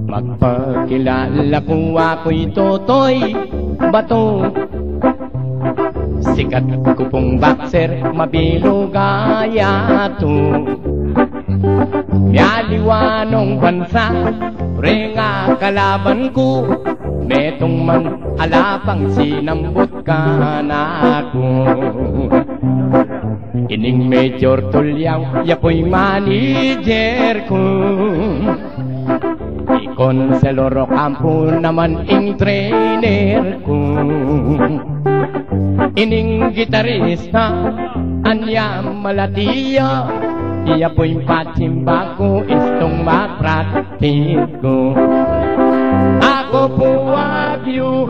Magpakilala ko ako'y Totoy Bato, sikat ko pong boxer, mabilo gaya to. Yaliwanong bansa, pre nga kalaban ko, metong man alapang sinambot ka na ako. Ining Major Tulyaw, yapoy manager ko. Konselor Campo naman ing trainer ko. Ining gitarista anya malatiya, iya po'y patsimba ko, istong mapraktis ko. Ako po agyu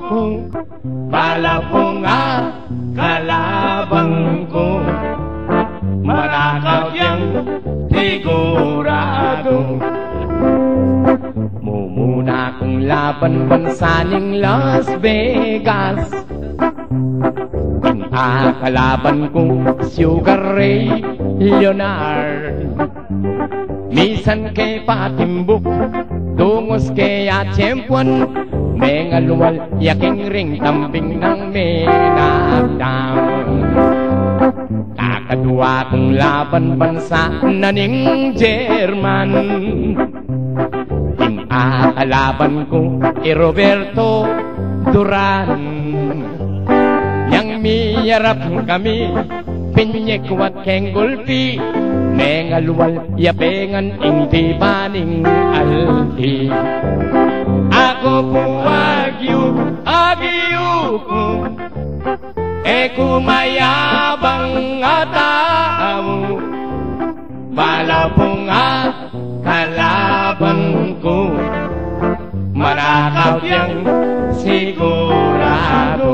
ko, bala po nga kalabang ko. Manakaw yang sigurado. Mumuna kong laban bansaning Las Vegas. Ang kalaban kong Sugar Ray Leonard. Misan kay Patimbuk, tungos kay Atchempuan, mengaluwal yaking ring tambing ng menagdam. Kakadwa kong laban bansa na ning German. Kalaban ko Roberto Duran. Yang miyarap kami pinyekwat keng gulpi, mengaluwal yapengan ing baning alti. Ako po agyu ko, kumayabang atao, bala po nga kalaban ko, manakaw yang sigurado.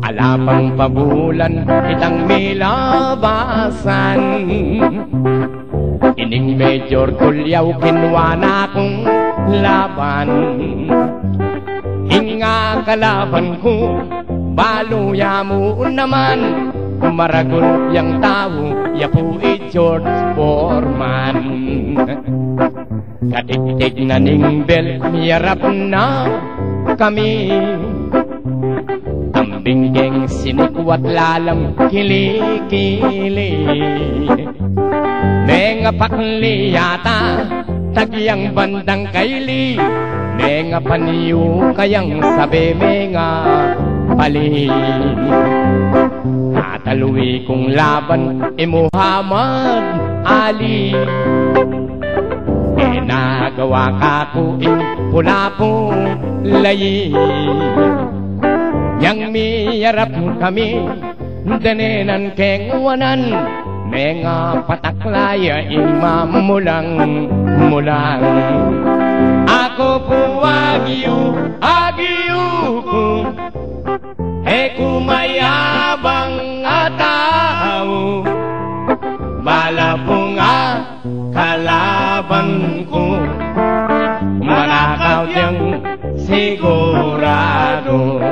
Alapang pabulan itang milabasan, ining Major Tulyaw kinwa na kong laban. Inga kalaban ko, baluya mo naman, maragol yang tao, yapu George Foreman. Katik-tik na ning bel, miyarap na kami. Tambing geng sinikwat lalam kili-kili. Menga pakli yata, tagyang bandang kaili. Menga paniyo kayang sabi menga pali. Tatalui kong laban Muhammad Ali. Nagawa ka ko pula po layi. Yang miyarap kami danenan kengwanan, menga pataklaya imamulang mulang. Ako po agyu ko, kumayabang atao, bala po nga kalaban ko, manakaw yang sigurado.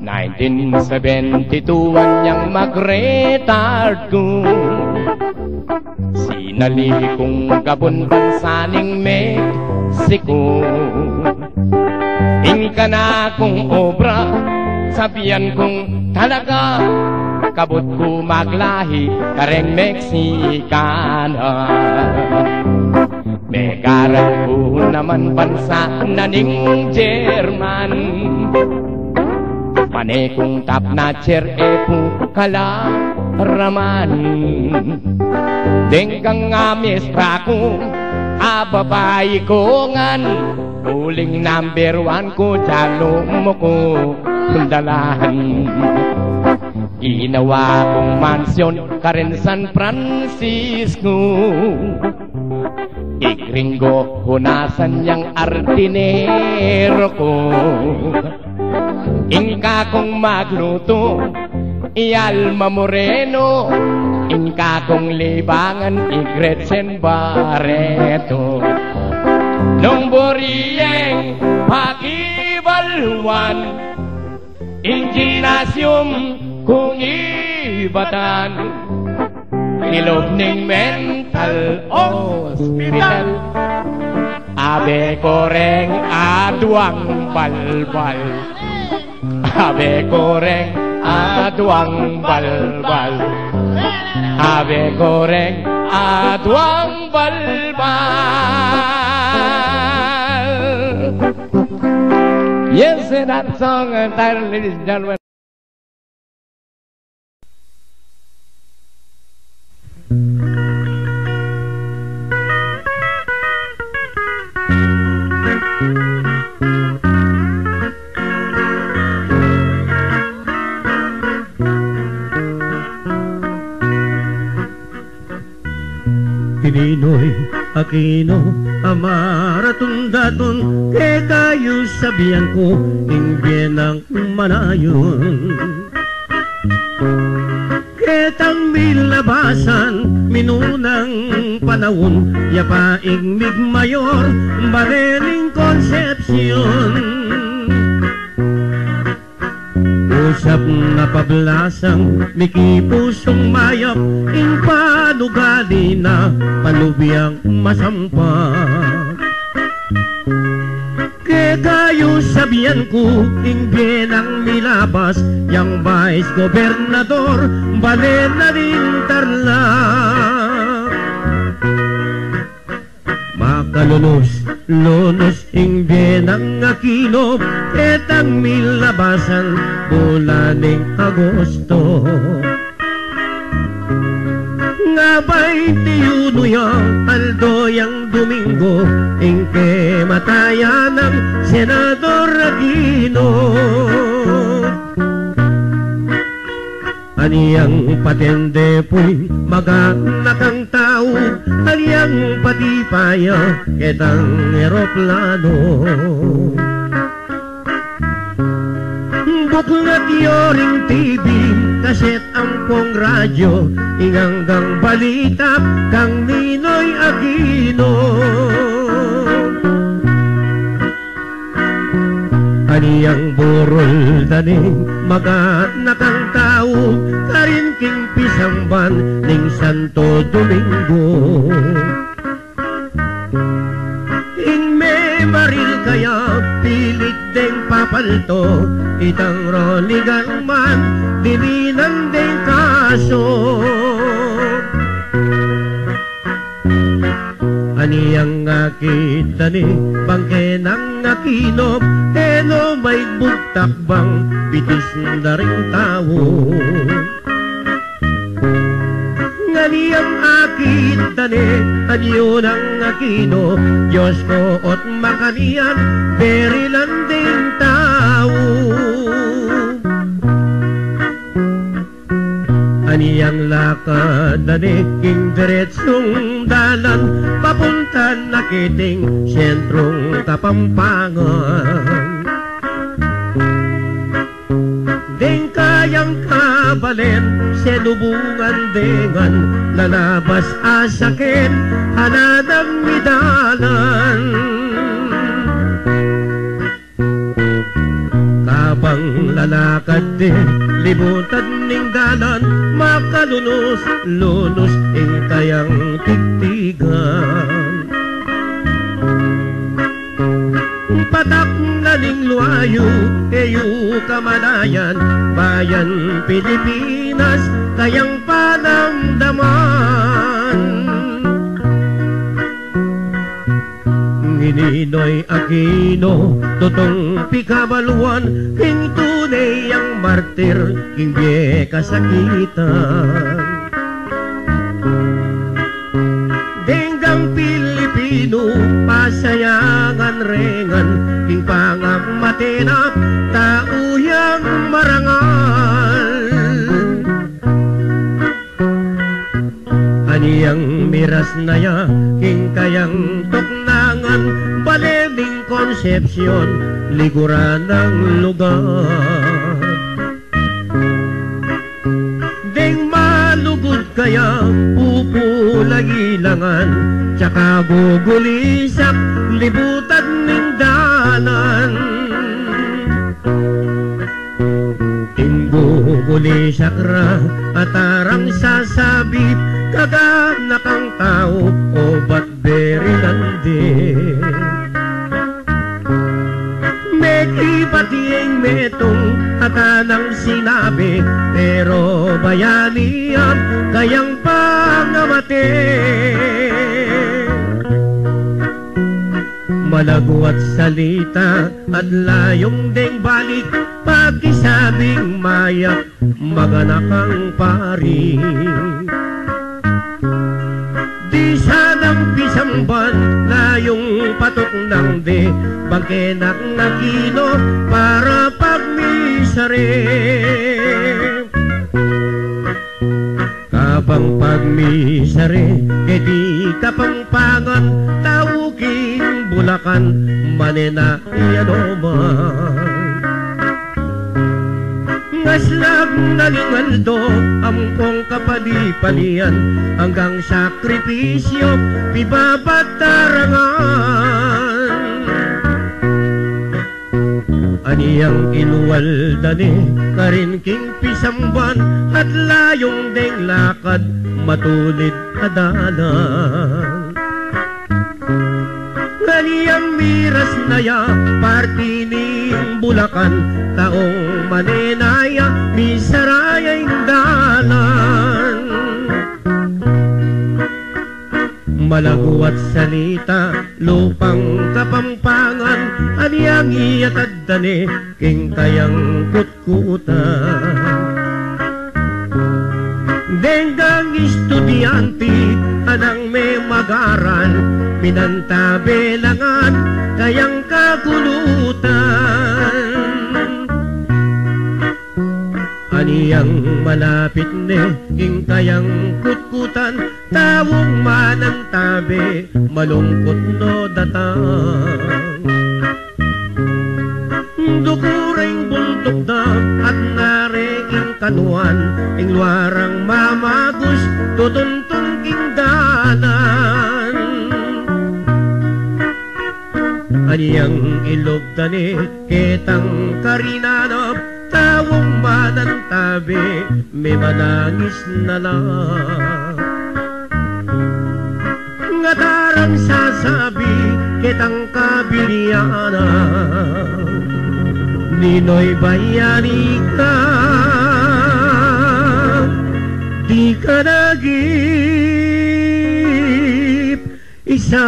1972 niyang mag-retard ko, sinali kong gabon bansaning Mexico. Ingka na kong obra, sabihan kong talaga, kabot ko maglahi kareng Mexicana. Megaran ko naman bansa na ning German, pane kong top notcher po kalaraman. Denggang amistra ko, babae ko ngan, uling number 1 ko, jalo mo ko dalahan. Ginawa kong mansyon karen San Francisco, igringo hunasan yang ardinero ko. Ingka kong magluto, Alma Moreno, ingka kong libangan, Gretchen Barreto. Nung Boriyeng 1 in gymnasium kung ibatan ilob ning mental hospital abe koreng aduang balbal abe koreng aduang balbal abe koreng aduang balbal. Yes, that song entitled, ladies and gentlemen. Ninoy Aquino amaratong daton ke kayo sabihan ko inggen ang manayon ketang milabasan minunang panahon yapaing migmayor bareling konsepsyon usap na pablasang mikipusong mayap ing panugali na palubiyang masampak ke kayo sabihan ko ing bienang milabas yang vice gobernador bale na rin tarlac makalunos lunos ing bienang Aquino etang milabasan bulaning Agosto nga 21 yung Aldo yang Domingo ing kematayan ng Senador Aquino aniyang patende po'y maganakang tao aniyang patipaya ketang eroplano buklat yoring TV kaset ang pong radyo inganggang balita kang Ninoy Aquino aniyang burol daning maganakang tao karin king pisangban ning Santo Domingo ing may maril kaya pilit deng papalto itang roligan man dininan deng kaso aniyang nakita ni bangke ng Aquino eno may bugtakbang bitis na ring tao nganiyang akita ni anyo ng Aquino Diyos ko at makaniyan berilan din tao aniyang lakad na king diretsong dalan papuntan na kiting sentrong Kapampangan ding kayang kabalen selubungan dengan lalabas asakin hanadang midalan kabang lalakad din libutan ning dalan makalunos lunos ing kayang tigtigan patak na ning luayo kayo kamalayan bayan Pilipinas kayang panamdaman Ninoy Aquino totong pikabaluan king tunay ang martir king biye kasakitan denggang Pilipino pasayangan rengan king pangam matinap tauyang marangal aniyang miras na ya king kayang tuknangan balening konsepsyon liguran ng lugar deng malugod kaya pupulagilangan tsaka gugulisak libutan ng dalan Manisakra at arang sasabit, kaganak ang tao o ba't beri landi. Iba't iyeng metong atanang sinabi, pero bayani ang kayang pangamate. Malago at salita at layong deng balik, pag-isabing mayak maganak ang pari. Di sanang pisamban na yung patok ng de, bangkenak na kino para pagmisare. Kapang pagmisare, edi kapangpangan, tawuging Bulacan, manena ianoman. Ngaslag nalingaldo, ampong kapalipalian, hanggang sakripisyo, pibabatarangan. Aniyang inuwaldani, karinking pisamban, at layong deng lakad, matulid adalan. Aniyang miras na ya, parti ning Bulacan, taong manenaya, misarayang dalan. Malago at salita, lupang kapampangan, aniyang iyatad dani, king kayang kutkutan. Denggang estudyante, anang may mag-aral, minantabelangan, kayang kagulutan. Aniyang malapit ne, king kayang kutkutan, tawong manantabe, malungkot no datang. Dukuring bultok da at nareking kanuan, ing luarang mamagus, tutuntun king dalan. Aniyang ilog dani, ketang karinanap, tawong manantabi, may manangis na lang. Ngatarang sasabi, ketang kabiliana, Ninoy bayani ka, di ka nagip isa.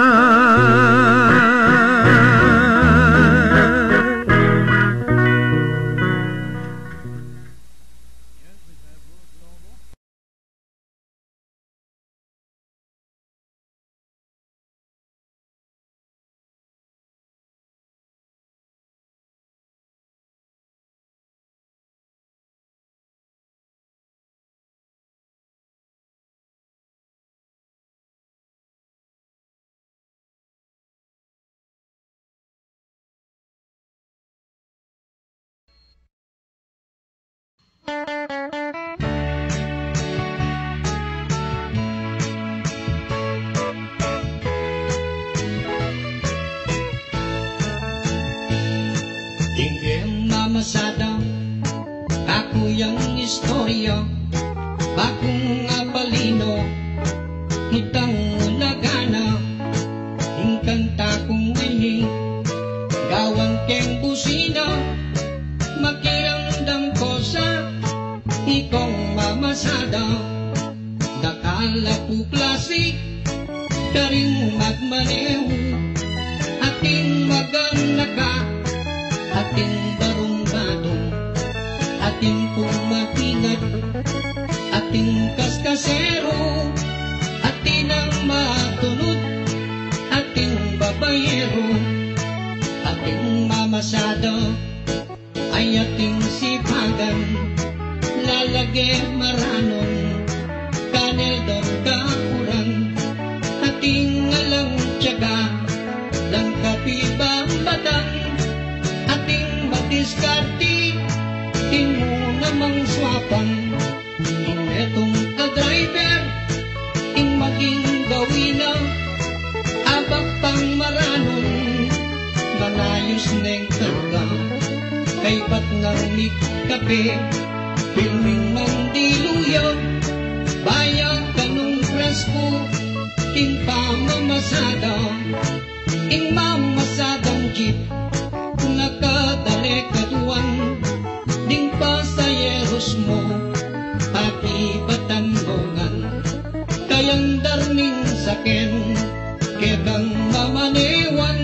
Tingin mamasada, kakuyang istorya, bakong apalino, hitang nagana, ingkanta kong wining, gawang keng busina, makiramdam ko sa ikong mamasada, dakala po klase, daring magmaneho, ating maganaka, ating barong-badong, ating pumatingat, ating kaskasero, ating ang matunod, ating babayero, ating mamasada, ay ating sipagan, lalagay maranon, kanel doon kakuran, ating alang tiyaga, lang kapibang batang, ating madiskarte, din mo namang swapan, inetong ka-driver, ing maging gawina, abang pang maranon, manayos neng karga, kay ba't nang kape, Pilming mandiluyo, bayag kanong presko, king pamamasada, ing mamasadang jeep, nakadali kaduan, ding pasayeros mo, pati batanongan, kayang darning saken, kekang mamanewan,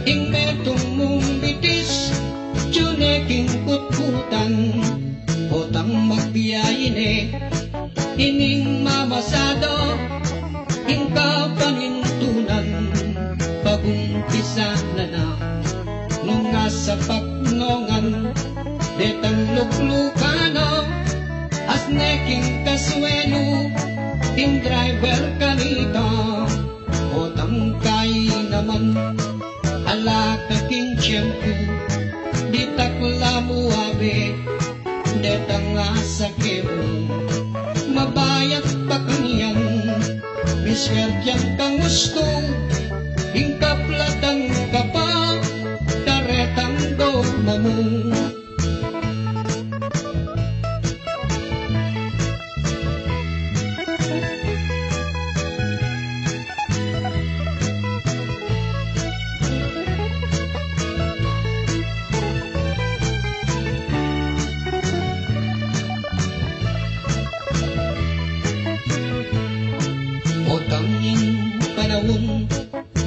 ing metong mong bitis, tsuneking kutkutan, otang magbiyayin ining mamasado, ing kapanintunan, pagumpisa na nung nasa paknongan, detang luklukano, as neking kasweno, ing driver kanita, otang kay naman, ala kaking tiyempo, di takla mo abe, detang asakemo, mabayat pa kanyan, miswertyan kang gusto, ing kaplatang kapa, karetang dogma mo.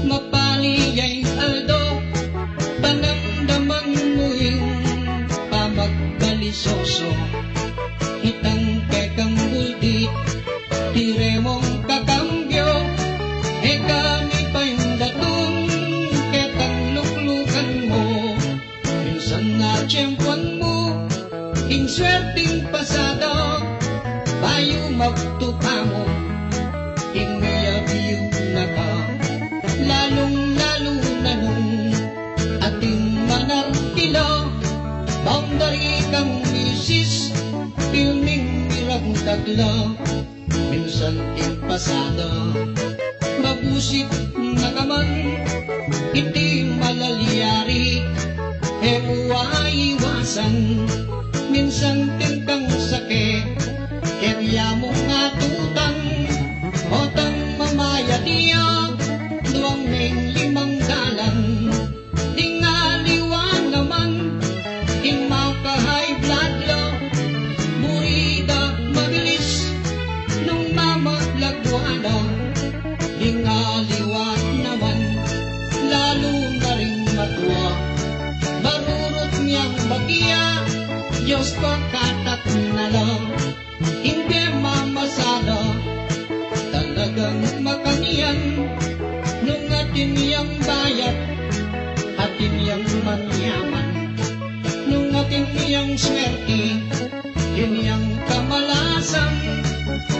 Mapaliyay aldo, panamdaman mo'y pamagbalisoso, itang kekang buldit, tire mong kakambyo, kami pa'y datong, ketang luklukan mo, minsan na tiyempuan mo, ing swerting pasado, bayo magtupa mo, ing mayabiyo na ka, lalong-lalo na nung ating manarkilo, boundary kang misis, pilming mirang tagla, minsan ting pasada, mabusit na kaman, iti malaliyari, uwaiwasan, minsan ting kang sake, kerya mong atutan, otang mamayatiya, duwang meng limang dalan, ding aliwan naman, ing makahay blood law, burida mabilis, nung mamaglagwana, ding aliwan naman, lalo na rin matwa, barurot niyang bagya, Diyos ko katat na lang, hindi mamasada, talagang makaniyan, nung atin yang bayat, atin yang manyaman, nung atin yang swerte, yun yang kamalasan,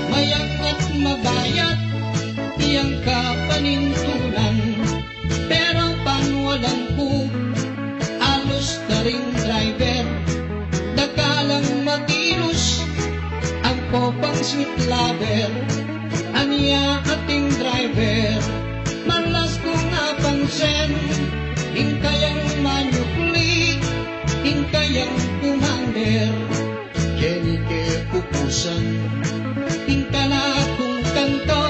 mayang at mabayat, yang kapanintunan, pero panwalan ko, alos na ring driver, dakalang matilos, ang popang sweet lover, anya ating driver, malas ko nga pansin, ing kayang manyukli, ing kayang kumander, kenike pupusan, ing kala kong kanto,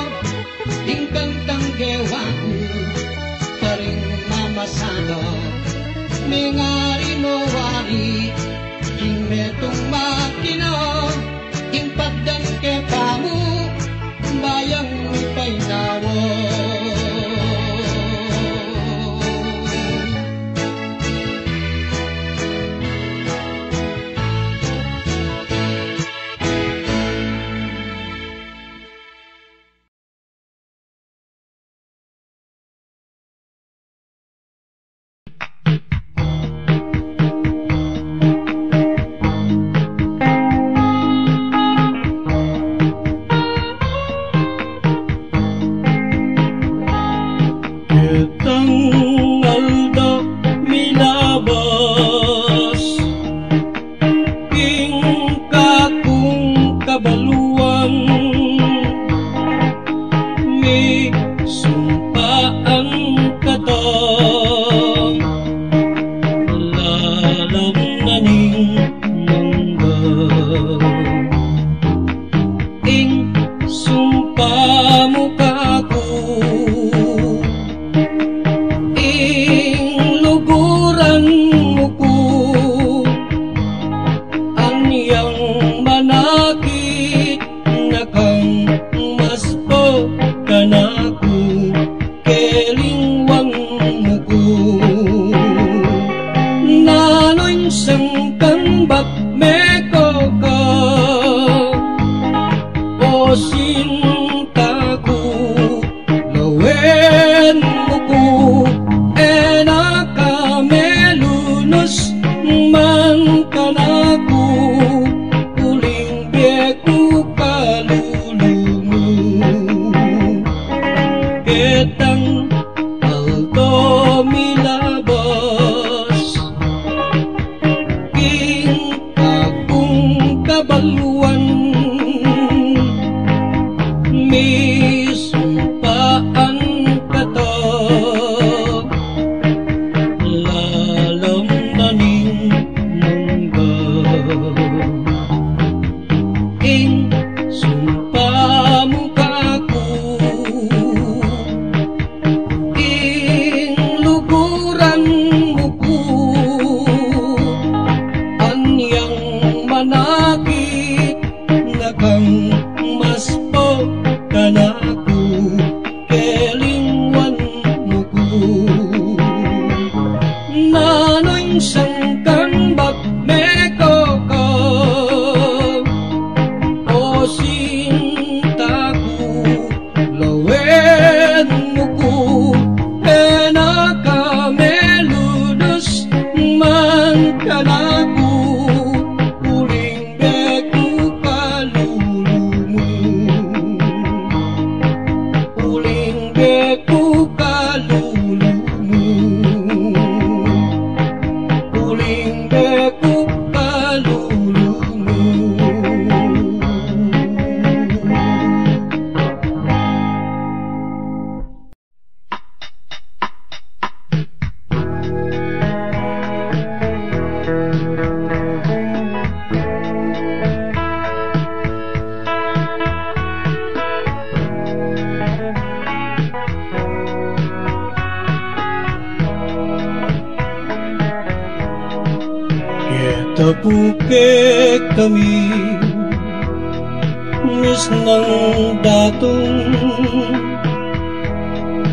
ing kantang gewaku, paring mamasado, mengari mo wari, ing metong makino, ing padang kepamu, bayang ipay nawo. nano'y sangkang magmeko ka. O sinta ko, lawen mo ko, enakameludos man ka na ko, uling beko kalulumo, uling beko kalulumo, uling beko kalulumo. Tapuke kami mis ng datong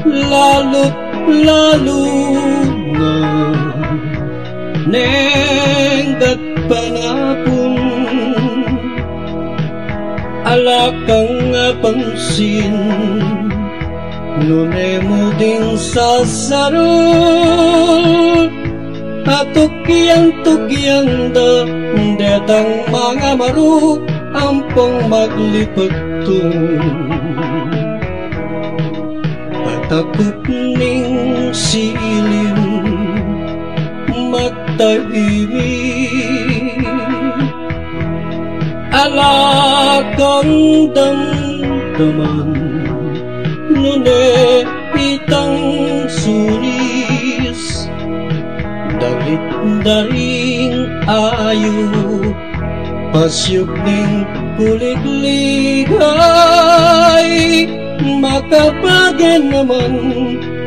lalo't lalo na nenggat panapon alakang pansin nunemo ding sasarol Tukiyang da detang mga maru ampong maglipagtong patakot ning silim matahimik alakang damdaman nune itang sunis dalit daring ayo pasyok ning kuligligay makabagan naman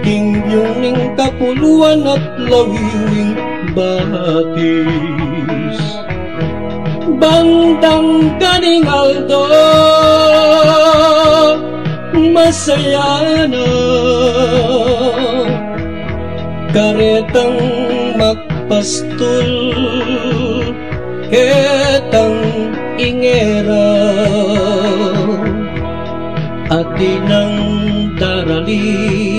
hingyong ning kapuluan at lawiwing batis bandang kaning aldo masaya na karetang magpastul ketang ingera atinang darali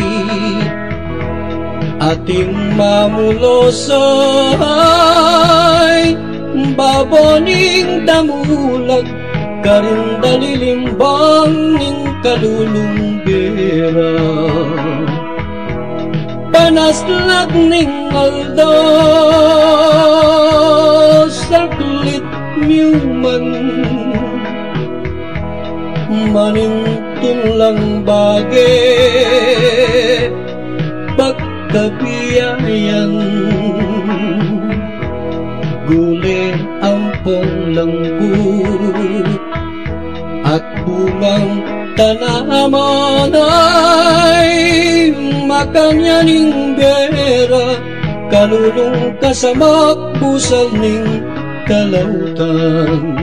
ating mamulosay baboning damulag karin dalilimbang ning kalulunggera panaslat ning aldo saklit miuman manintun lang bagay pagkabiyayan guli ampong langkut at bungang tanaman ay makanyaning bera kalulong kasamak pusal ning kalautan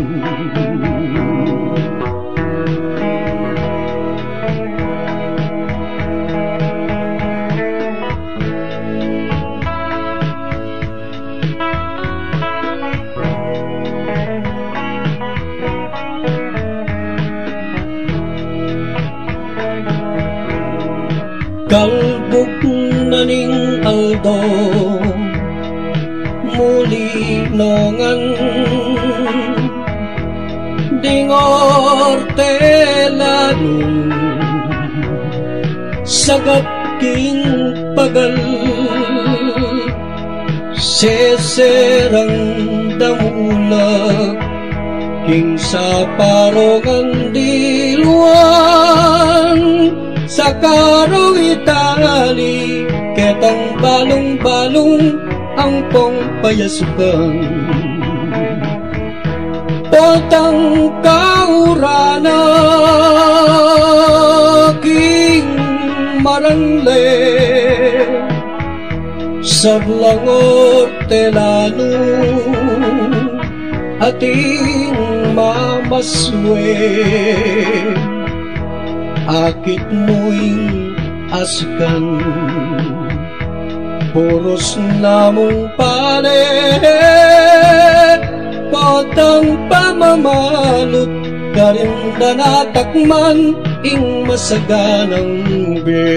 kalbuk naning aldo muli nongan dingor telanong sagat king pagal seserang damulag king sa parongan diluan sa karo itali ketang balong-balong ang pong payasukan potang kaurana king marangle sablangor telano ating mamaswe akit mo'y askan boros namong pare, patang pamamalot, karinda natakman, ing masaganang be.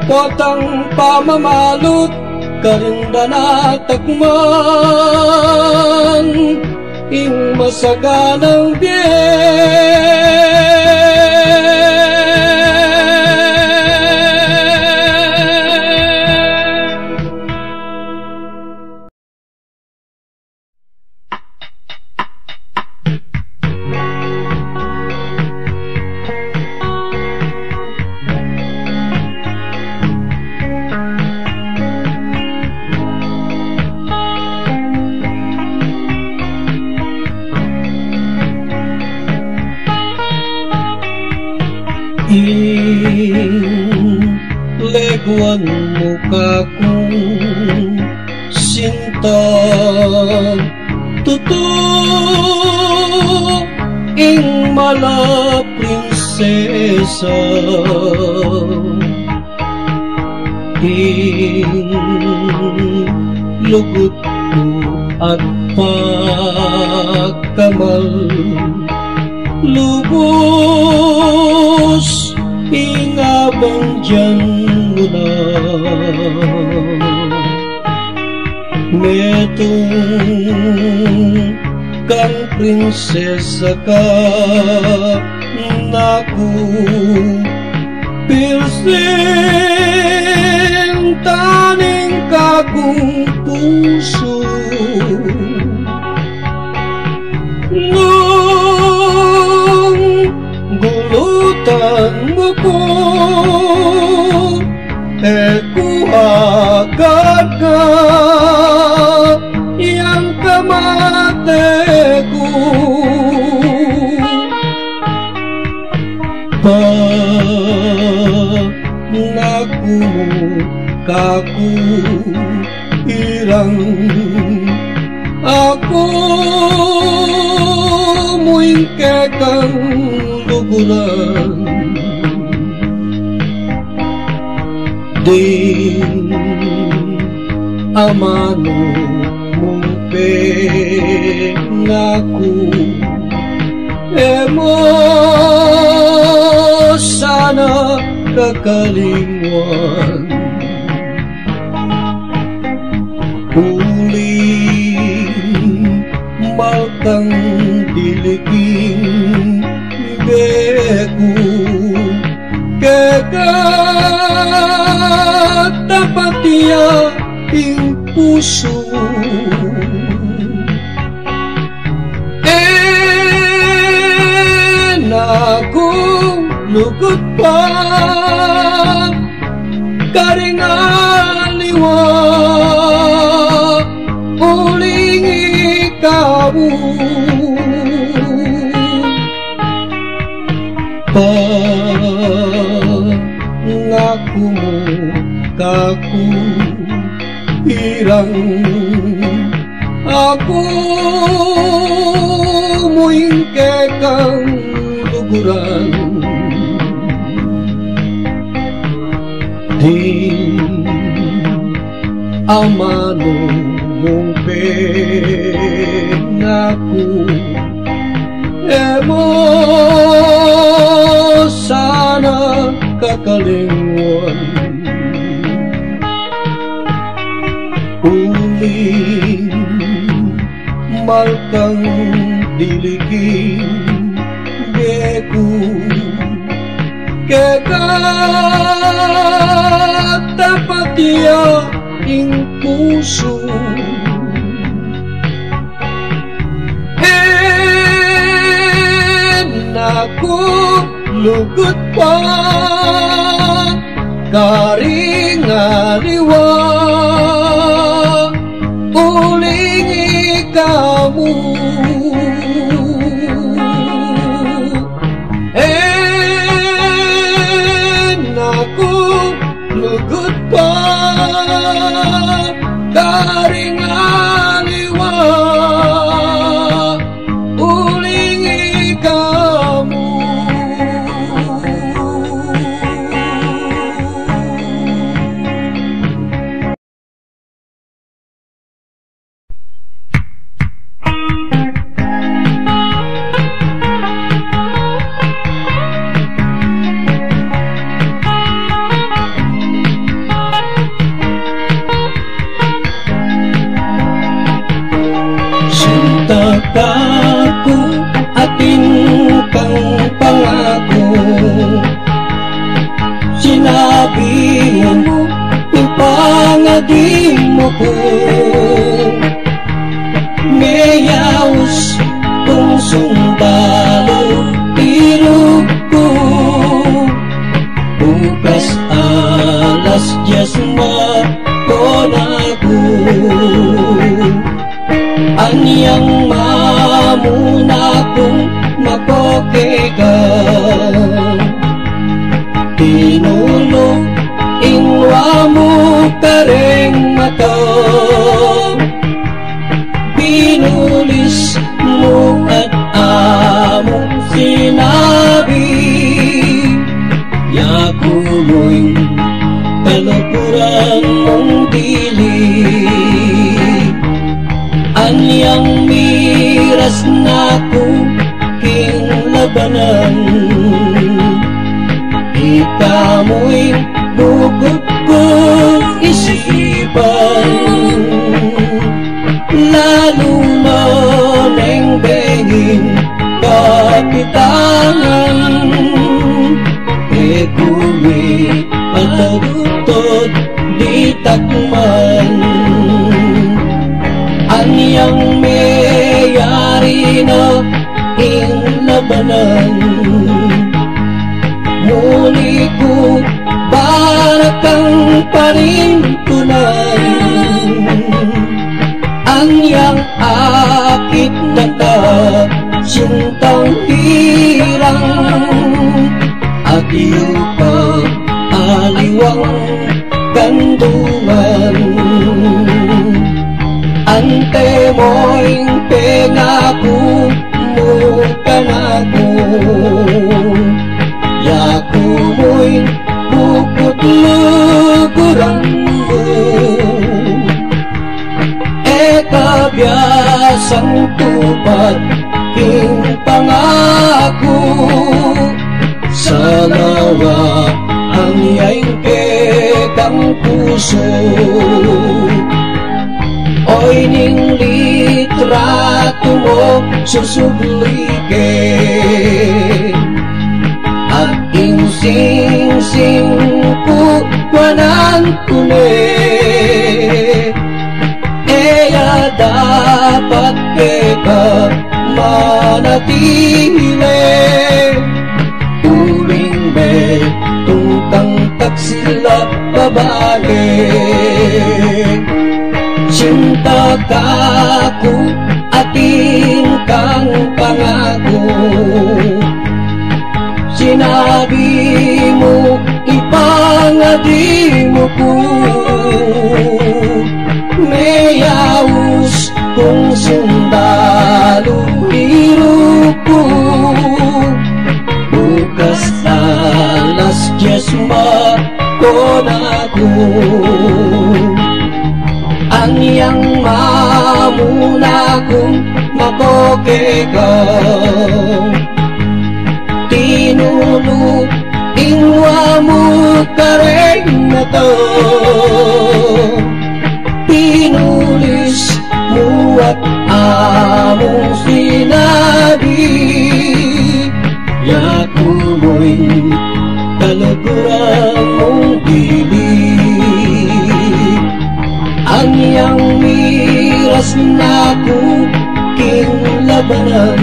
Patang pamamalot, karinda natakman, ing masaganang leguan mukaku sinta tutu ing mala prinsesa ing lugutku at pagkamal lubos ingabang dyan mo na metong kang prinsesa ka naku pilsin taning kakong puso gulutan mo ko kuhagad ka yang kamate ko pangako kaku irang ako muingke kang luguran din amano mong pengaku emo sana kakalinguan uling malkang diliging beku kekatapatia ing puso enaku lugut pa karingaliwa uling ikamu pangako mo kaku irang ako muingke kang luguran din amano mong pengaku emo sana kakalinguan uling malkang diliging beku kekatapatia ing puso enaku lugut pa karingaliwa uling ikamu enaku lugut pa karingaliwa uling ikamu di mo ko ngayaos kung sundalo tirog ko bukas alas 10 makonago anyang mamuna kong makokegan tinulog ingwa mo kareng mata binulis mo at among sinabi yaku mo'y kalukuran mong dili anyang miras na kuking labanan ikamo'y bukod ko isipan lalo na neng bengin kapitangan kumi patutod di takman anyang mayari na inlabanan muli ko barakang parintunan anyang akit na ka sintang hirang at iyong aliwang gandungan ante mo'y pengako mo kanako yaku mo'y bukod lukurang mo kabiasang tupad king pangako sa lawa ang yaing kekang puso oy ning litrato mo susublike at ing sing-sing ko wanan tune eya dapat kita manatili uling be tungkang taksila babalik cinta kaku ating kang pangako sinabi mo ipangadi mo ko mayaus kung sundalo hiruko bukas alas 10 makonago anyang mamuna kong makokegan tinulog ingwa mo kareng mata pinulis mo at among sinabi yaku mo'y kalukuran mong bibig anyang miras na kuking labanan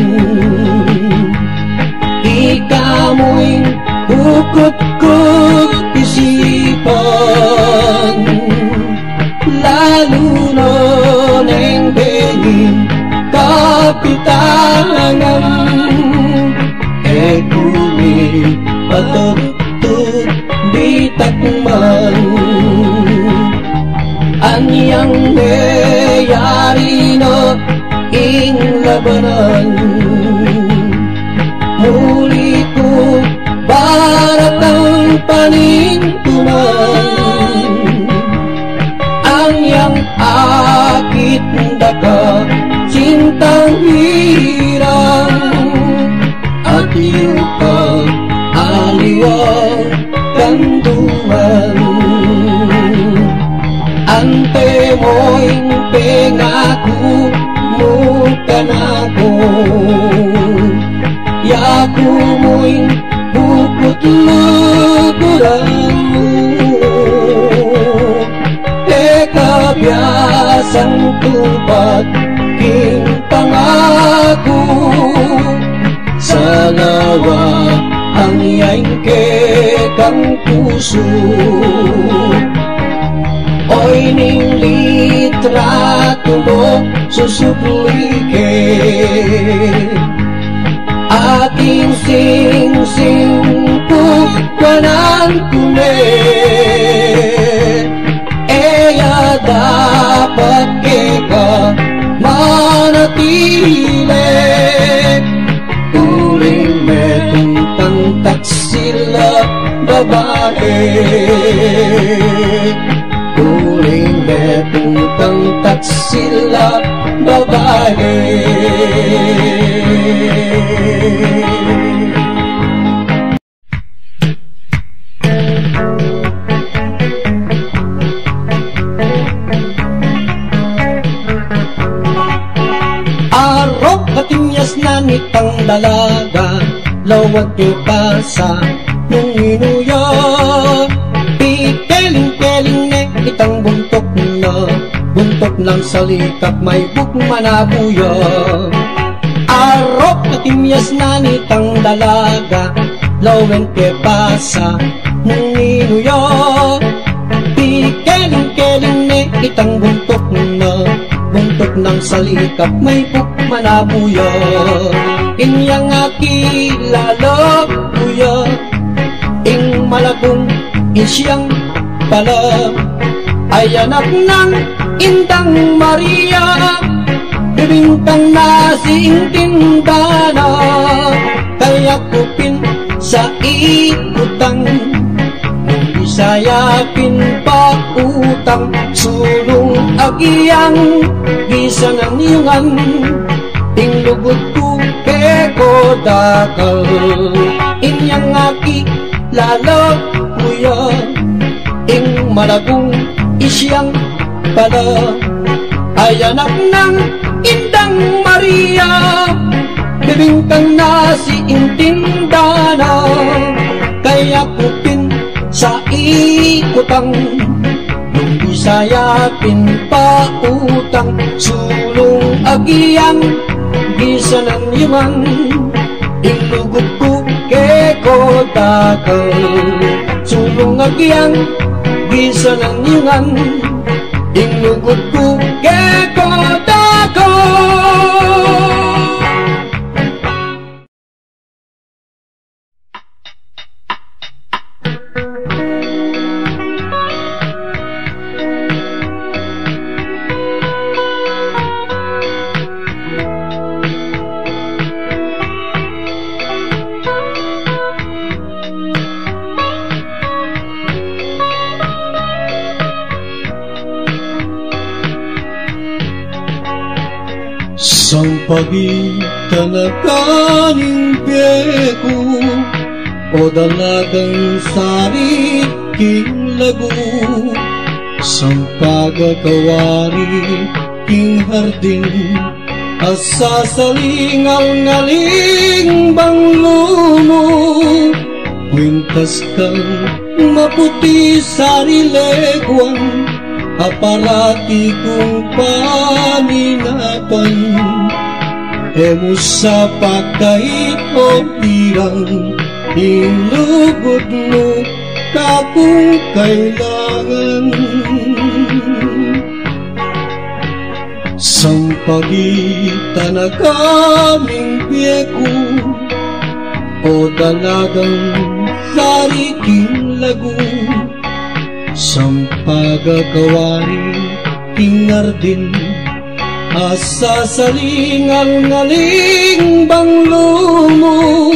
ikamo'y bukod-kod isipan lalo na neng bengin kapitangan kumi patutod di takman anyang mayari na ing labanan muli ko baratang panintunan anyang akit daka cintang hirang at iyong aliwang kanduman ante mo'y pengako mo kanako yaku mo'y bukod lukuran mo kabiasang tupad king pangako sa nawa ang yaingke kang puso. Oy ning litrato mo susuplike ating sing-sing pukwanan kume. Eya dapat keka manatili uling metentang taksila babae. Uling metentang taksila babae. Arok katimyas na nitang dalaga, lawag yung basa nung inuya. Pikeling-keling ne itang buntok ng salikap may bukmanabuya. Arok katimyas na nitang dalaga, lawag yung basa nung inuya. Pikeling-keling ne itang buntok ng salikap may bukmanabuya. Inyang akilala kuya, ing malagong isyang pala ay anak ng Indang Maria. Bibintang na si Intindana, kaya kupin sa ikutang Bisayapin pa utang sulong agiyang gisanang iyungan tinglugod ko keko dakal inyang aki lalo kuya ing malagong isyang pala ay anak ng Indang Maria. Bibingkang na si Intindana, kaya kupin sa ikutang nung bisayapin pa utang sulong agiyang gisanang iyungan ilugod ko keko dakal sulong agiyang gisanang iyungan ilugod ko keko dakal. Sang pagitan na kaning piyeko o dalagang sarit king lagu, sang pagkakawari king hardin asasalingal-ngaling banglumo. Kwintas kang maputi sarilegwan aparati kong paninapan, emo sa pagkait o pirang inlugod mo ka kung kailangan. Sang pagitan na kaming piyeko o dalagang sariking lagu, sang pagkakawari tingardin asasalingal-ngaling banglumo.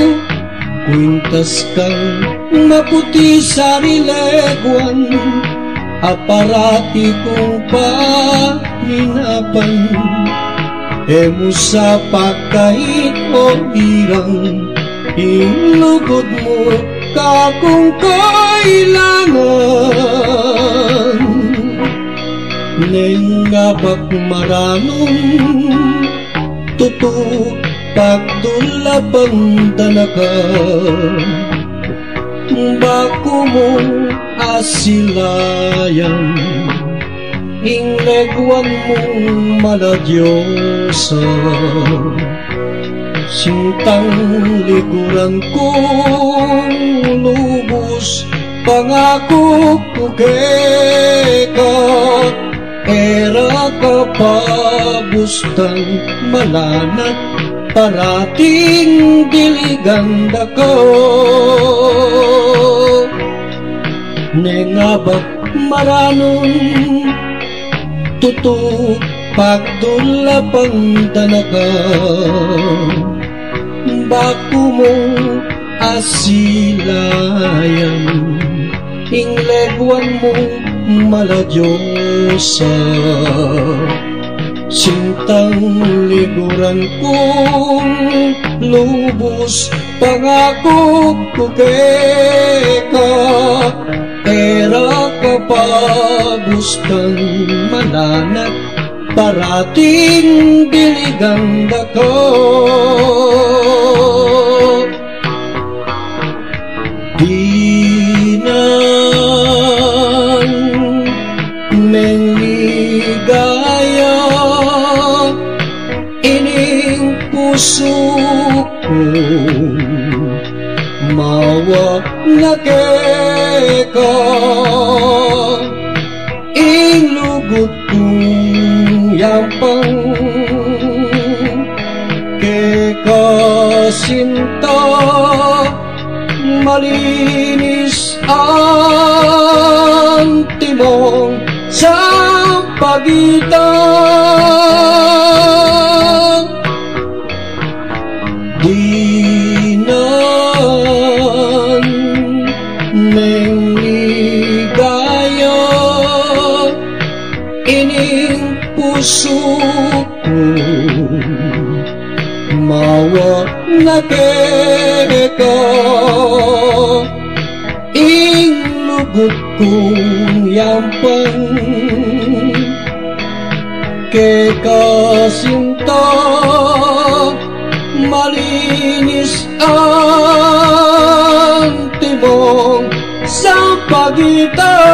Kwintas kang maputi sarilegwan aparati kong paninapan, emo sa pagkait o irang inlugod mo ka kung kailangan. Nengapak maranong tutu pagdulabang danaka, baku mong asilayan ingleguan mong maladyosa. Sintang likuran kong lubos, pangako ko ka, era kapabustang malanat, parating diliganda ko. Nengabak maranon, tutuk pagdulapang tanaka, baku mong asilayan, ingleguan mong maladyosa. Sintang likuran kong lubos, pangako ko ka, era kapagustang mananat, parating diliganda ko. Di nang menligaya ining puso ko, mawa na ka, ilugot kong yampang kekasinta, malinis ang timong sa pagitan. Di nan menligaya ining puso ko, mawa na ka, inglugot kong yampang kekasinta, malinis ang timong sa pagitan.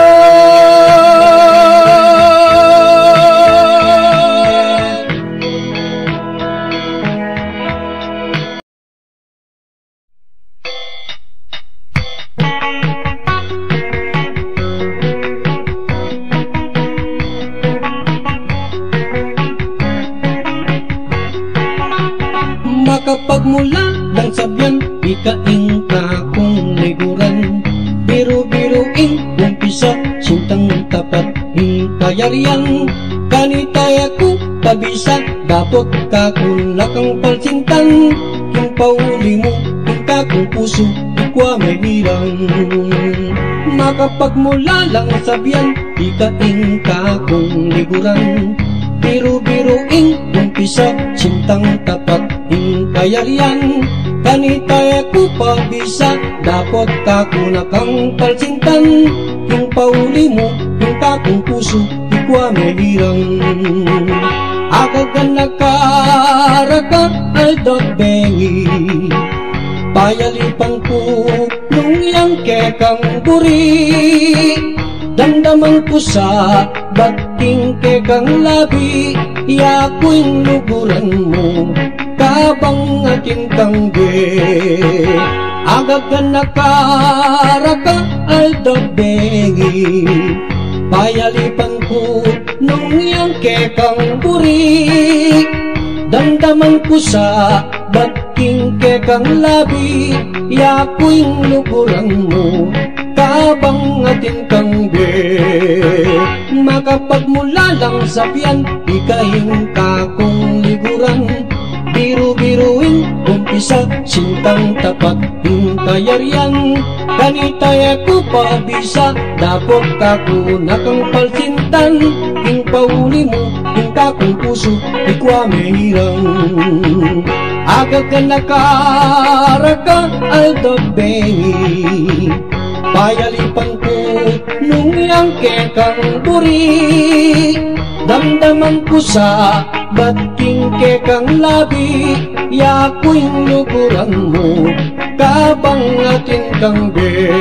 Makapagmula ng sabyan, ikaing ka kong liguran, biru-biruing umpisa, sintang tapat kayarian, kanitay ako pabisa, dapat ka kung nakang palsintan, yung pauli mo, yung kakong puso, ikwa may hirang. Makapagmula lang sabyan, ikaing ka kong liguran, biru-biruing umpisa, sintang tapat kayarian, kanitay ako pabisa, dapat kako nakang palsintan, yung pauli mo, yung kakong puso, ikwa may hirang. Agad ka nakaraka ay dagbengi, payalipan ko nung yang kekang buri, damdaman ko sa bating kekang labi, yako'y luguran mo, kabang aking tangge. Agad ka nakaraka ay dagbengi, payalipan ko nung yang kekang buri, damdaman ko sa bating kekang labi, yako'y luguran mo, kabang ating tangge. Makapagmula lang sabyan, ikaing kakong liguran, biru-biruin umpisa, sintang tapat kayarian, kanitay ako pabisa, dapat kako nakang palsintan, yung pauli mo, yung kakong puso, ikwa may hirang. Agad ka nakaraka ay dagbengi, payalipan ko nung yang kekang buri, damdaman ko sa bating kekang labi, yako'y luguran mo, kabang ating kangge.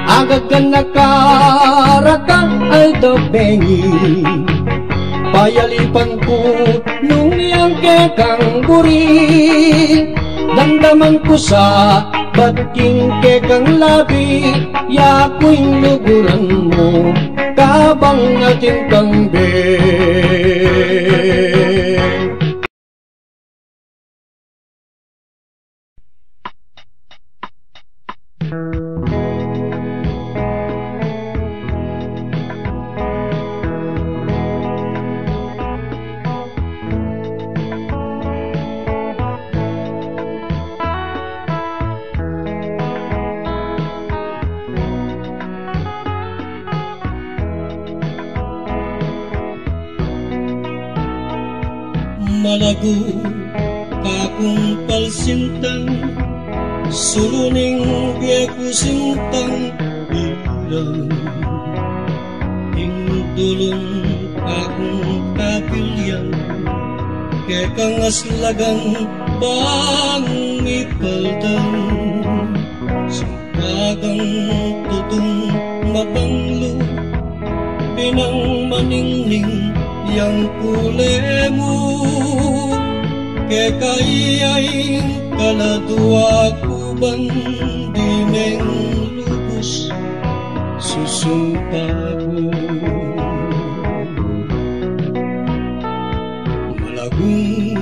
Agad ka nakaraka alda bengi payalipan ko nung yang kekang buri damdaman ko sa bating kekang labi yakuing luguran mo kabang ating kambing. Malago kakung palsintang suluning biyaku sintang irang indulong kakung kapilyan kekang aslagang bang ipaldang singkagang tutung mapanglo pinang maningning yang kulemu kekayaing kaladua kuban dimeng lubus susumpaku malagung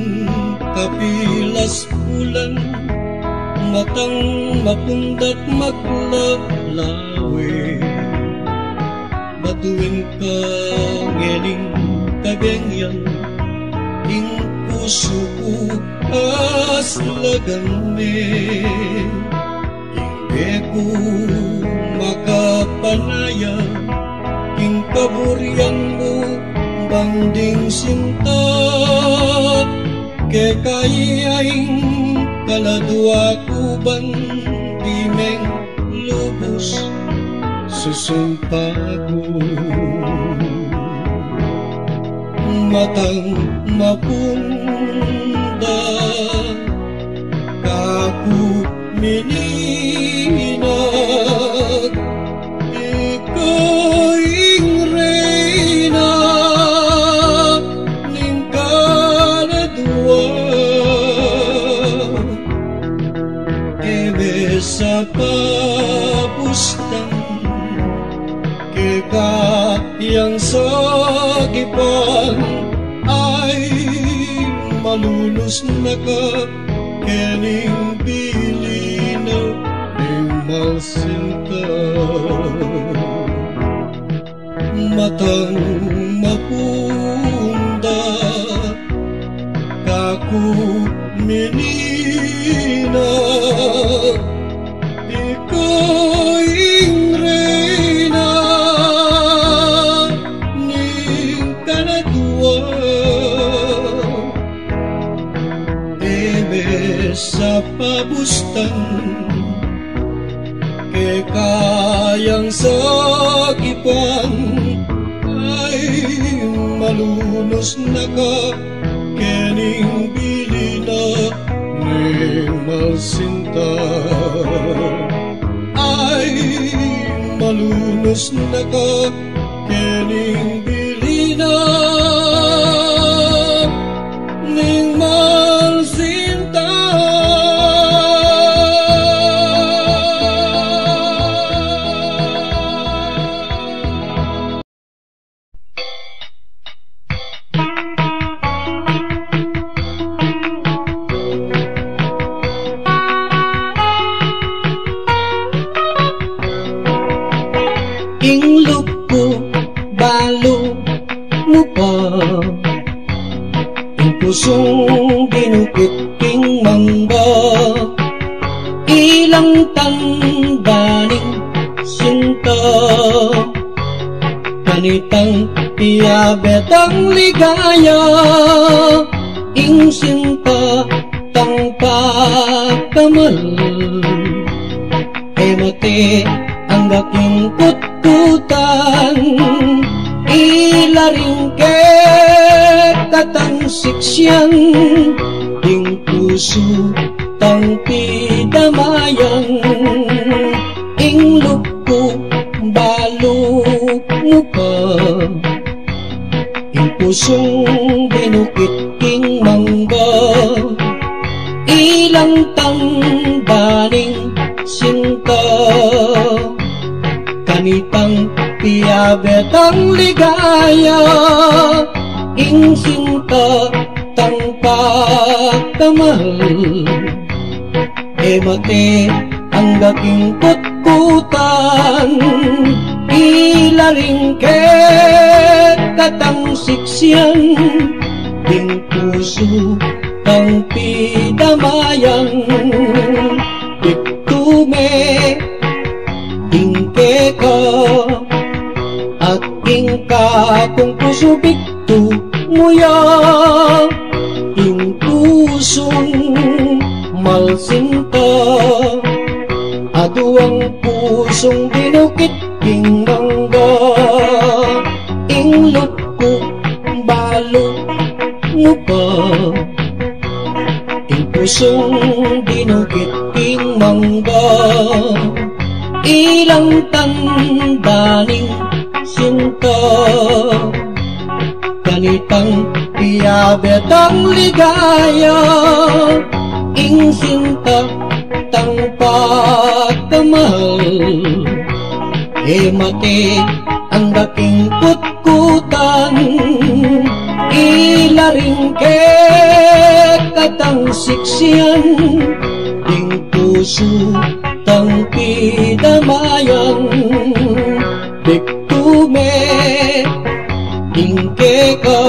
kapilas bulan matang mapundat maglalawe batuin ka ngeling kagengyan ing pusuku aslagan me ingge ko makapanaya ing kaburian mo banding sinta kekayaing kaladua kuban dimeng lubos susumpaku matang mapunda kaku mininag ikaing reyna ning kaladua ebe sa papustang kekayang sagipan ay malulus na ka kening bilina ning masinta matang mapunda kaku menina ikaing reyna ning kaladua sa pabustang kekayang sagipan ay malunos na ka kening bilina ning masinta ay malunos na ka kening bilina ning masinta. Ing lupo balo mo pa ing pusong ginukit king mangga ilang tangganing sinta kanitang piyabetang ligaya ing sinta tang pakamal emate ang daking kututan ilaring ke katang siksyan ing puso tang pidamayang ing lupo balok mo pa. Yung pusong dinukit king mangga, ilang tangdaning sinta, kanitang tiyabet ang ligaya, ing sinta tang pagkamahal. Mate ang gaking kutkutan, ilaring katang siksyan, ing puso tang pidamayan, diktume ingke ka at ingka kung puso biktu muya, ing pusong malsinta, aduang pusong dinukit ing mangga, ing lutko balo mo pa. Ing pusong dinukit ing mangga, ilang tandaning sinta, kanitang tiyabet ang ligaya, ing sinta tang pagkamahal. Mate ang daking kutkutan, ilaring katang siksiyan, ing puso tang pidamayan, diktume ingke ka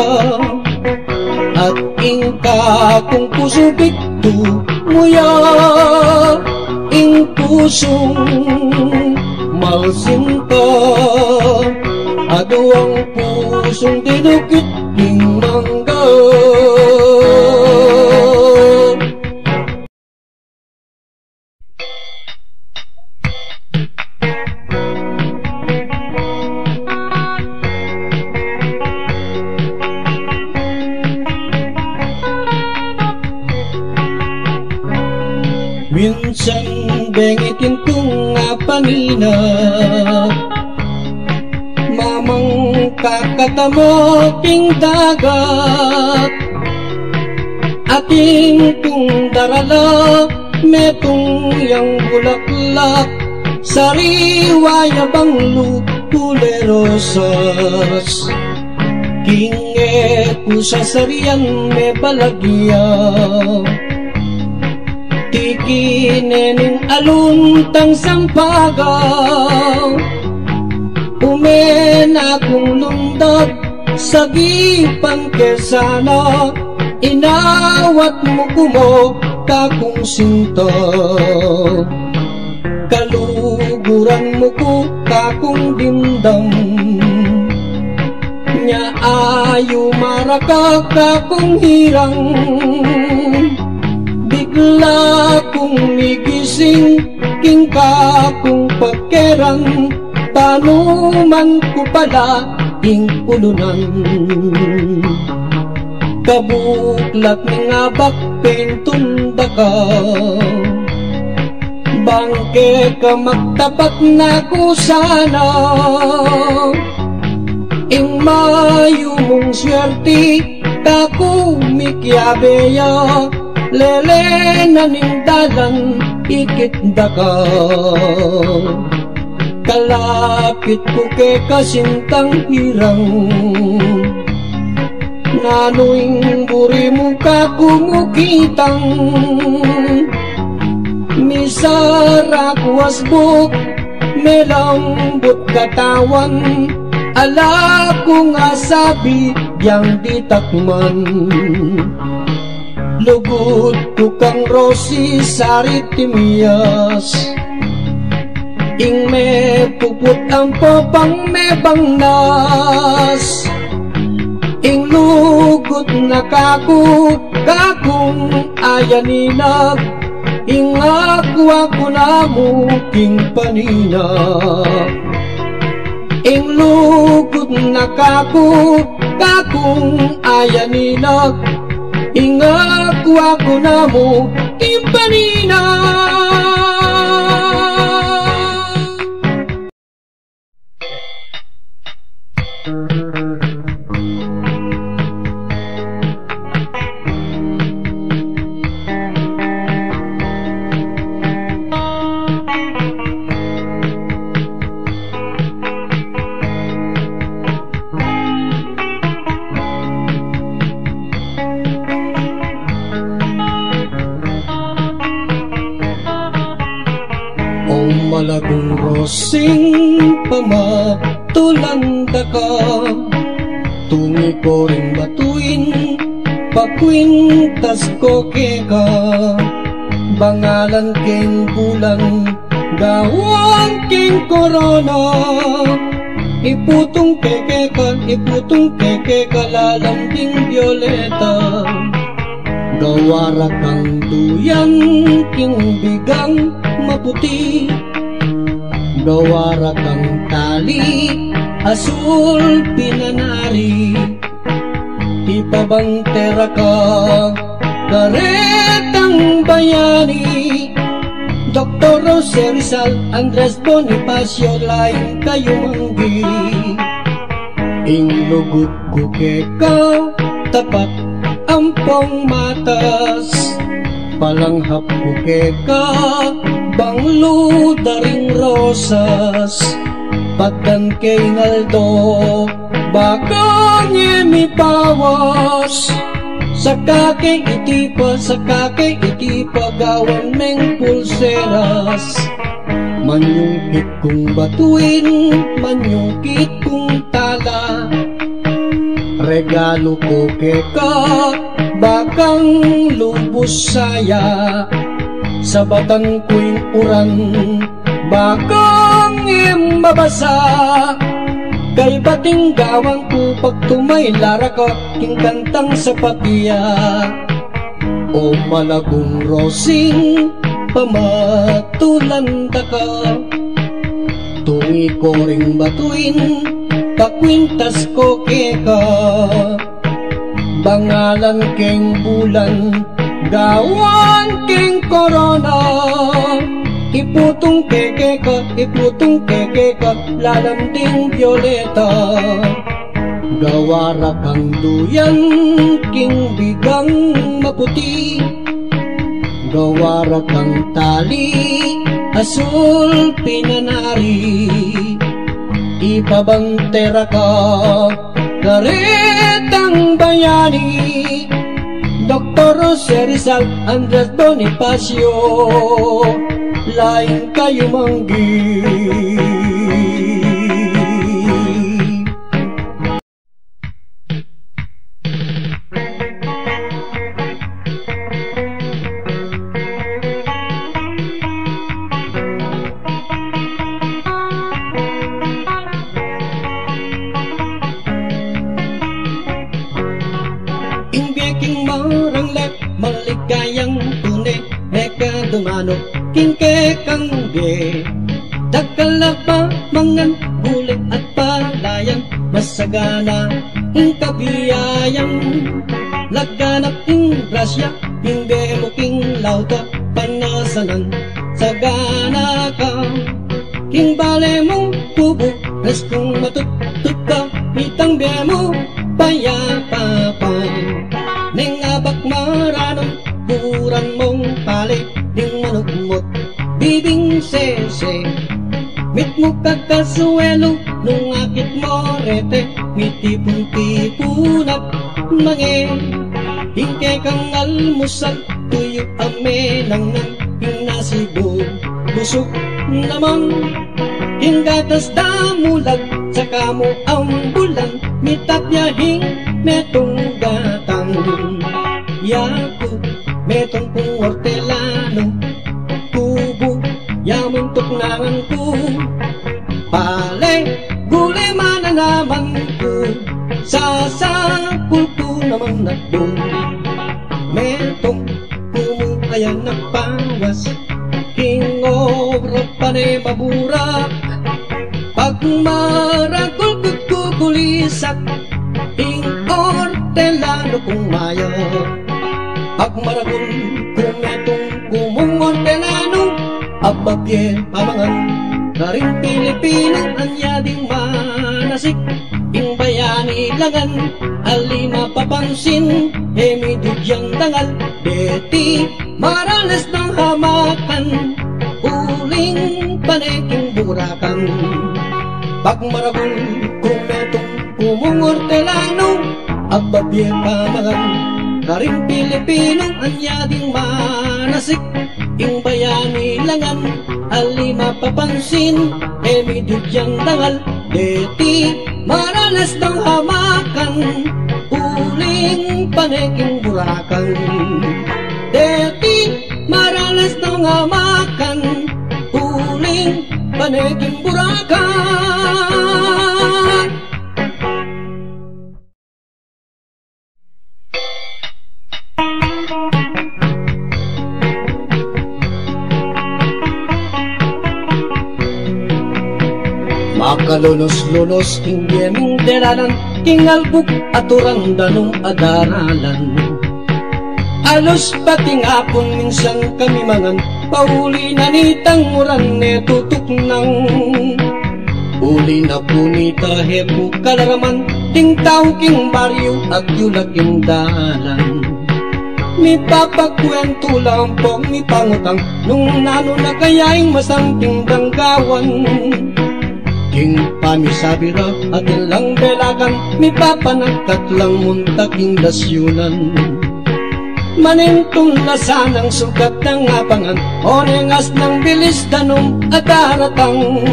at ingka kung puso biktu muya, ing pusong malsinta, aduang pusong dinukit ing mangga. Minsan bengitin kong nga pangina, mamang kakatamo king dagat, ating kong darala metong yang bulaklak, sariwaya banglu pulerosas, kinge kusa sarian me balagya, tikinening aluntang sampagaw, umen akong lundag sa gipang kesana, inawat mo kumo kakong sinta, kaluguran mo ko kakong dimdam, nya ayo maraka kakong hirang, bigla kong migising king kakong pagkerang, tanuman ko pala ing ulunan, kabuklat nga bakpentunda ka, bangke ka magtapat na ko sana, ing mayo mong swerte kako mikyabeya, lele naning dalan ikit daka, kalapit ko ke kasintang hirang, nanuing buri mo ka kumukitang, misara kuwasbuk melambot katawan, ala ko nga sabi yang ditakman, lugod ko kang Rosie Saritimias, ing me puput ang popang me bangnas, ing lugod na kakong ayaninag, ing ako na muking panina, ing lugod na kakong ayaninag, ing ako na muking panina. malagong rosing pamatulanda ka, tungi ko rin batuin, pakwintas ko keka, bangalan king bulan, gawang king korona, iputong keke ka, lalambing violeta, gawara kang duyan, king bigang maputi, gawara kang tali, asul pinanari, ipabantera ka, karetang bayani, Dr. Jose Rizal, Andres Bonifacio, laing kayo manggi, inlugot kuke ka, tapat ampong matas, palanghap kuke ka, banglo daring rosas, patan kay ngaldo, bakang emipawas, sakake itipa, gawan meng pulseras, manyungkit kong batuin, manyungkit kong tala, regalo ko keka, bakang lubos saya, sabatan ko'y uran, bakang imbabasa, kay bating gawang ko pagtumay lara ko, king kantang sa patiya, o malagong rosing pamatulanda ka, tungi ko ring batuin, pakwintas ko keka, bangalan king bulan, gawan king korona, iputong keke ka, lalambing violeta, gawara kang duyan, king bigang maputi, gawara kang tali, asul pinanari, ipabantera ka, karetang bayani, Dr. Jose Rizal, Andres Bonifacio, laing kayo manggi. Ingbeking maranglek, maligayang tunay, meka dumano, kingke kangge, dakalapa mangan, bulik at palayan, masagana ing kabiyayang, laganap ing grasya, hindi mo king lauta, panasanan, sagana ka, king bale mong tubo, res kung matutut ka, itang biya mo, payapapang, ning abak maranong, buran mong pali, ding manugmot, bibing sese, mit mo kakasuelo, nung akit mo rete, mitipon-tipunat, mange, hingke kang almusal, tuyo ame nang inasibo, busog namang, hinggatas damulag, saka mo ang bulan, mitapyahing metong gatang, yaku, metong kong hortelano, kubo, yamuntok nangan ko, pale, gulay mananaman ko, sasapul ko naman na doon, metong kumukayan na pawas, king obra pa ne maburak, pag maragol kukulisak, king hortelano kong maya, pag maragol kumetong kumong hortelano, ababye pamangan, karing Pilipino, anyading manasik, ing bayani langan, alima papansin, emidudyang dangal, beti marales ng hamakan, uling paneking burakan, pag maragol kumetong kumong hortelano, ababye pamangan, karing Pilipinong anya ding manasik, ing bayani langan ali mapapansin, midudyang dangal deti maranas ng hamakan, uling paneking burakan. Deti maranas ng hamakan, uling paneking burakan. Makalunos-lunos king yeming deralan, king albuk aturan danong adaralan. Alos pating apon minsan kami mangan, pauli na nitang uran ne tutok nang. Uli na punita hepo kalaraman, ting tao king baryo at yulaging dalan. Mi papakwento lang po mi pangutang, nung nano na kayaing masangking danggawan. King pamisabira at ilang belagan, mi papanagkat lang muntaking dasyunan. Manintong lasan ang sugat ng apangan, o nengas ng bilis danong adaratang.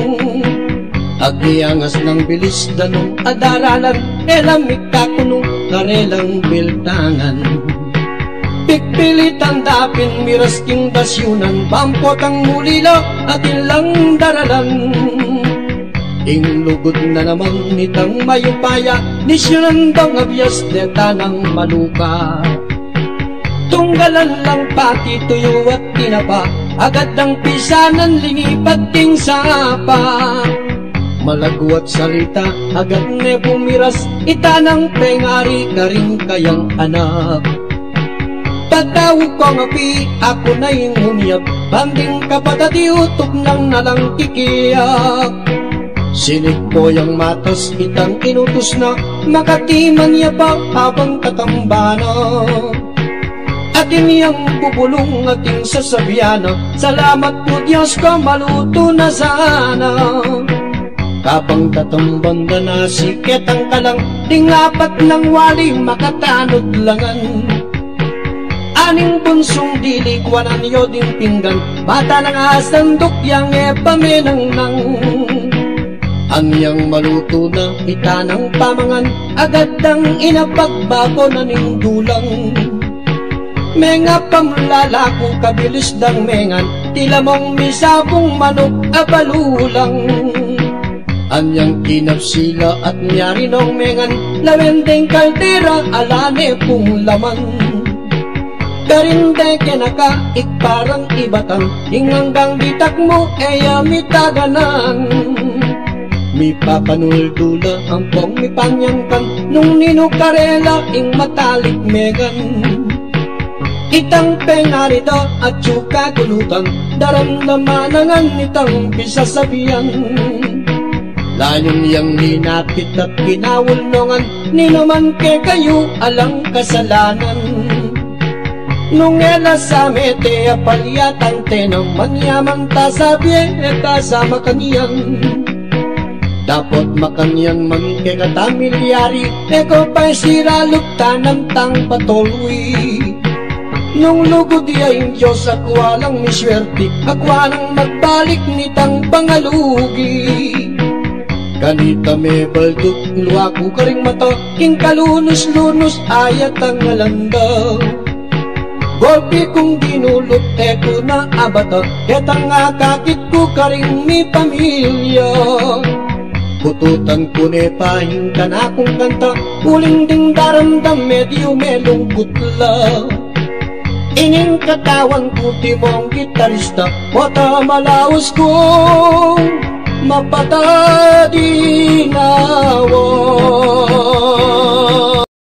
Agiangas ng bilis danong adaralan, elamik kakunong karelang biltangan. Pikpilitan dapin miras king dasyunan, bampot ang mulila at ilang daralan. Ing lugod na naman nitang mayupaya, nisyonan daw nga biyas deta ng maluka. Tunggalan lang pati tuyo at tinapa, agad ang pisanan linipat ting sapa. Malago at salita, agad ne bumiras, itanang pengari ka rin kayang anak. Pagtawag ko ng api, ako na yung humiyap, banding kapatati utok nang nalang kikiyak. Sinig ko yung matas, itang inutos na, makatiman niya pa habang katambana. Atin niyang bubulong ating sasabiana, salamat po Diyos ko maluto na sana. Kapang tatambanda na siket ang kalang, tingapat ng wali makatanod langan. Aning bunsong dili kwanan yo din pinggan, mata ng asandok yang epamenang nang. Anyang maluto na itanang pamangan, agad ang inapagbago na ning dulang. Menga pamlalako kabilis dang mengan, tila mong misabong manok abalulang. Anyang kinapsila at nyari nong mengan, lawendeng kaldera alane pong laman. Karinde kenaka ikparang ibatan, hinganggang bitak mo mitaganan. Mi papanuldula ang pong mi panyangkan, nung ninukarela ing matalik megan. Itang pengarito at tsuka gulutan, daramdamanangan itang pisasabihan. Lalim niyang linapit at kinawulnongan, ninuman ke kayo alang kasalanan. Nung ela sa mete apalyatan tenang manyaman ta sabi kasama kaniyan. Dapat makanyang man ke katamilyari, eko pa'y siralok tanang tang patuloy. Nung lugod yung Diyos ako walang miswerte, ako walang magbalik nitang pangalugi. Kanita may baldok, luwa ko karing mata, king kalunos-lunos ayat ang alanda. Golpe kong dinulot, eko na abata, etang akakit ko karing mi pamilya. Pututan ko ne pahinggan akong kanta, uling ding daramdam medyo melungkot la. Ining katawan ko timong gitarista, wata malaos kong mapatadinawa.